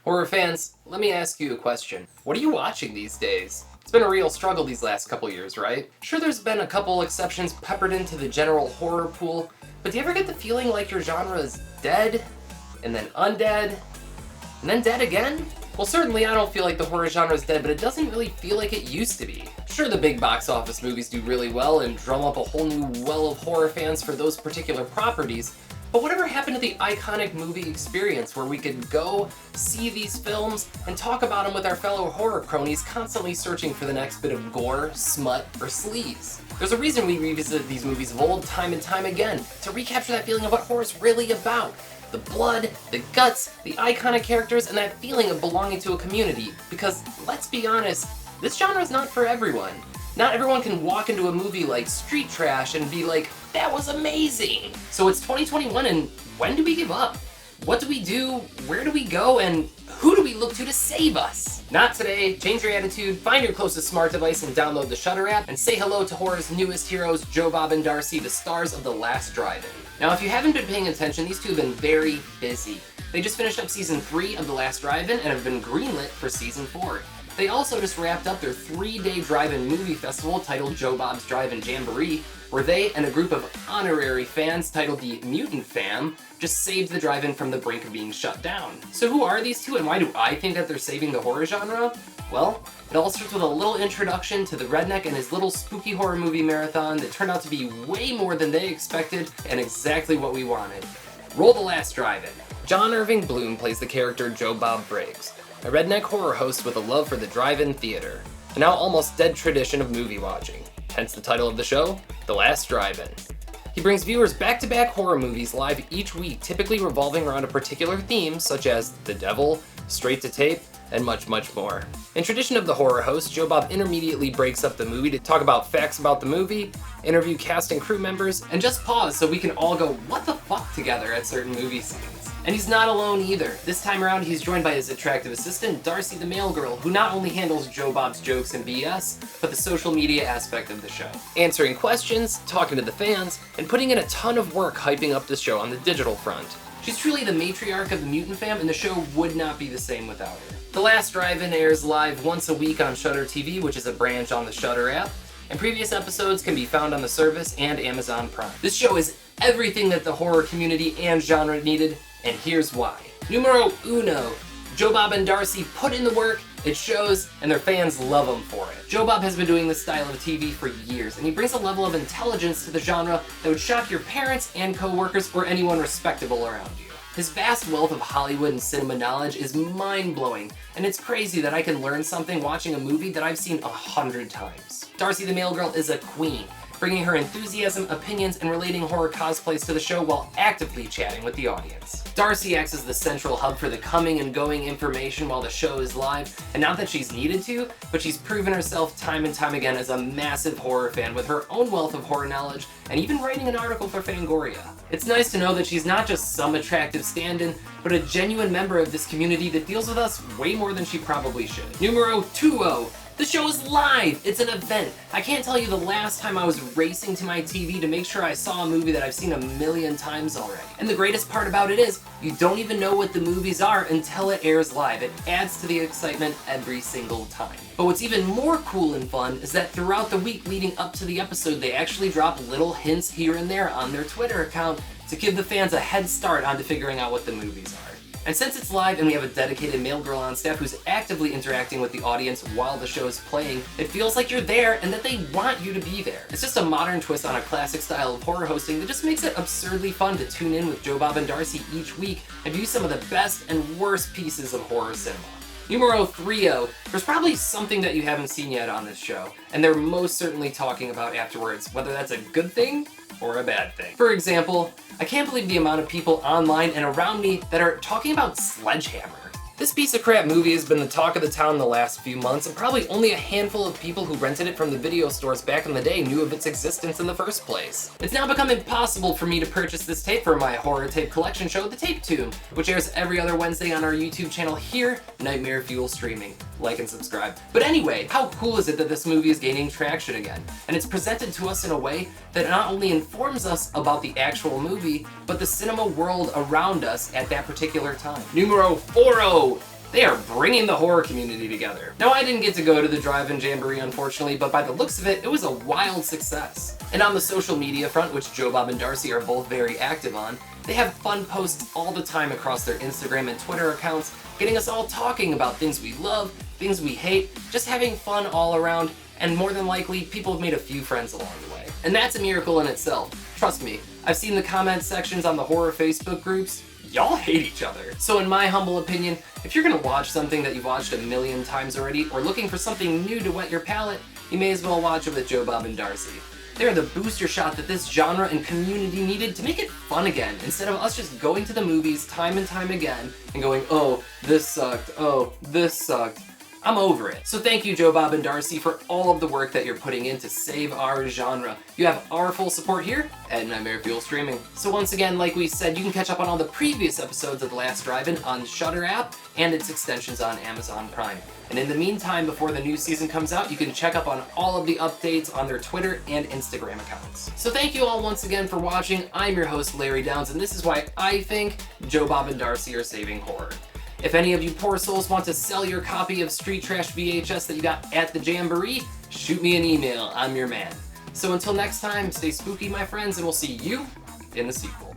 Horror fans, let me ask you a question. What are you watching these days? It's been a real struggle these last couple years, right? Sure, there's been a couple exceptions peppered into the general horror pool, but do you ever get the feeling like your genre is dead, and then undead, and then dead again? Well, certainly I don't feel like the horror genre is dead, but it doesn't really feel like it used to be. Sure, the big box office movies do really well and drum up a whole new well of horror fans for those particular properties, but whatever happened to the iconic movie experience where we could go, see these films, and talk about them with our fellow horror cronies constantly searching for the next bit of gore, smut, or sleaze? There's a reason we revisit these movies of old time and time again, to recapture that feeling of what horror's really about. The blood, the guts, the iconic characters, and that feeling of belonging to a community. Because, let's be honest, this genre is not for everyone. Not everyone can walk into a movie like Street Trash and be like, that was amazing! So it's 2021 and when do we give up? What do we do? Where do we go? And who do we look to save us? Not today. Change your attitude, find your closest smart device and download the Shudder app, and say hello to horror's newest heroes, Joe Bob and Darcy, the stars of The Last Drive-In. Now, if you haven't been paying attention, these two have been very busy. They just finished up season 3 of The Last Drive-In and have been greenlit for season 4. They also just wrapped up their 3-day drive-in movie festival titled Joe Bob's Drive-In Jamboree, where they and a group of honorary fans titled the Mutant Fam just saved the drive-in from the brink of being shut down. So who are these two and why do I think that they're saving the horror genre? Well, it all starts with a little introduction to the redneck and his little spooky horror movie marathon that turned out to be way more than they expected and exactly what we wanted. Roll The Last Drive-In. John Irving Bloom plays the character Joe Bob Briggs, a redneck horror host with a love for the drive-in theater, a now almost dead tradition of movie watching. Hence the title of the show, The Last Drive-In. He brings viewers back-to-back horror movies live each week, typically revolving around a particular theme, such as the devil, straight-to-tape, and much, much more. In tradition of the horror host, Joe Bob intermediately breaks up the movie to talk about facts about the movie, interview cast and crew members, and just pause so we can all go, what the fuck, together at certain movie scenes. And he's not alone either. This time around, he's joined by his attractive assistant, Darcy the Mail Girl, who not only handles Joe Bob's jokes and BS, but the social media aspect of the show. Answering questions, talking to the fans, and putting in a ton of work hyping up the show on the digital front. She's truly the matriarch of the Mutant Fam, and the show would not be the same without her. The Last Drive-In airs live once a week on Shudder TV, which is a branch on the Shudder app, and previous episodes can be found on the service and Amazon Prime. This show is everything that the horror community and genre needed, and here's why. Numero uno, Joe Bob and Darcy put in the work, it shows, and their fans love them for it. Joe Bob has been doing this style of TV for years, and he brings a level of intelligence to the genre that would shock your parents and co-workers or anyone respectable around you. His vast wealth of Hollywood and cinema knowledge is mind-blowing, and it's crazy that I can learn something watching a movie that I've seen 100 times. Darcy the Mail Girl is a queen, bringing her enthusiasm, opinions, and relating horror cosplays to the show while actively chatting with the audience. Darcy acts as the central hub for the coming and going information while the show is live, and not that she's needed to, but she's proven herself time and time again as a massive horror fan with her own wealth of horror knowledge, and even writing an article for Fangoria. It's nice to know that she's not just some attractive stand-in, but a genuine member of this community that deals with us way more than she probably should. Numero tuo. The show is live! It's an event! I can't tell you the last time I was racing to my TV to make sure I saw a movie that I've seen 1,000,000 times already. And the greatest part about it is, you don't even know what the movies are until it airs live. It adds to the excitement every single time. But what's even more cool and fun is that throughout the week leading up to the episode, they actually drop little hints here and there on their Twitter account to give the fans a head start onto figuring out what the movies are. And since it's live and we have a dedicated mail girl on staff who's actively interacting with the audience while the show is playing, it feels like you're there and that they want you to be there. It's just a modern twist on a classic style of horror hosting that just makes it absurdly fun to tune in with Joe Bob and Darcy each week and view some of the best and worst pieces of horror cinema. Numero three-o, there's probably something that you haven't seen yet on this show, and they're most certainly talking about afterwards, whether that's a good thing or a bad thing. For example, I can't believe the amount of people online and around me that are talking about Sledgehammer. This piece of crap movie has been the talk of the town the last few months, and probably only a handful of people who rented it from the video stores back in the day knew of its existence in the first place. It's now become impossible for me to purchase this tape for my horror tape collection show, The Tape Tomb, which airs every other Wednesday on our YouTube channel here, Nightmare Fuel Streaming. Like and subscribe. But anyway, how cool is it that this movie is gaining traction again? And it's presented to us in a way that not only informs us about the actual movie, but the cinema world around us at that particular time. Numero 4-o! They are bringing the horror community together. Now, I didn't get to go to the drive-in jamboree, unfortunately, but by the looks of it, it was a wild success. And on the social media front, which Joe Bob and Darcy are both very active on, they have fun posts all the time across their Instagram and Twitter accounts, getting us all talking about things we love, things we hate, just having fun all around, and more than likely, people have made a few friends along the way. And that's a miracle in itself. Trust me, I've seen the comment sections on the horror Facebook groups. Y'all hate each other. So in my humble opinion, if you're gonna watch something that you've watched a million times already, or looking for something new to whet your palate, you may as well watch it with Joe Bob and Darcy. They're the booster shot that this genre and community needed to make it fun again, instead of us just going to the movies time and time again and going, oh, this sucked, oh, this sucked. I'm over it. So thank you, Joe Bob and Darcy, for all of the work that you're putting in to save our genre. You have our full support here at Nightmare Fuel Streaming. So once again, like we said, you can catch up on all the previous episodes of The Last Drive-In on Shudder app and its extensions on Amazon Prime. And in the meantime, before the new season comes out, you can check up on all of the updates on their Twitter and Instagram accounts. So thank you all once again for watching. I'm your host, Larry Downs, and this is why I think Joe Bob and Darcy are saving horror. If any of you poor souls want to sell your copy of Street Trash VHS that you got at the Jamboree, shoot me an email. I'm your man. So until next time, stay spooky, my friends, and we'll see you in the sequel.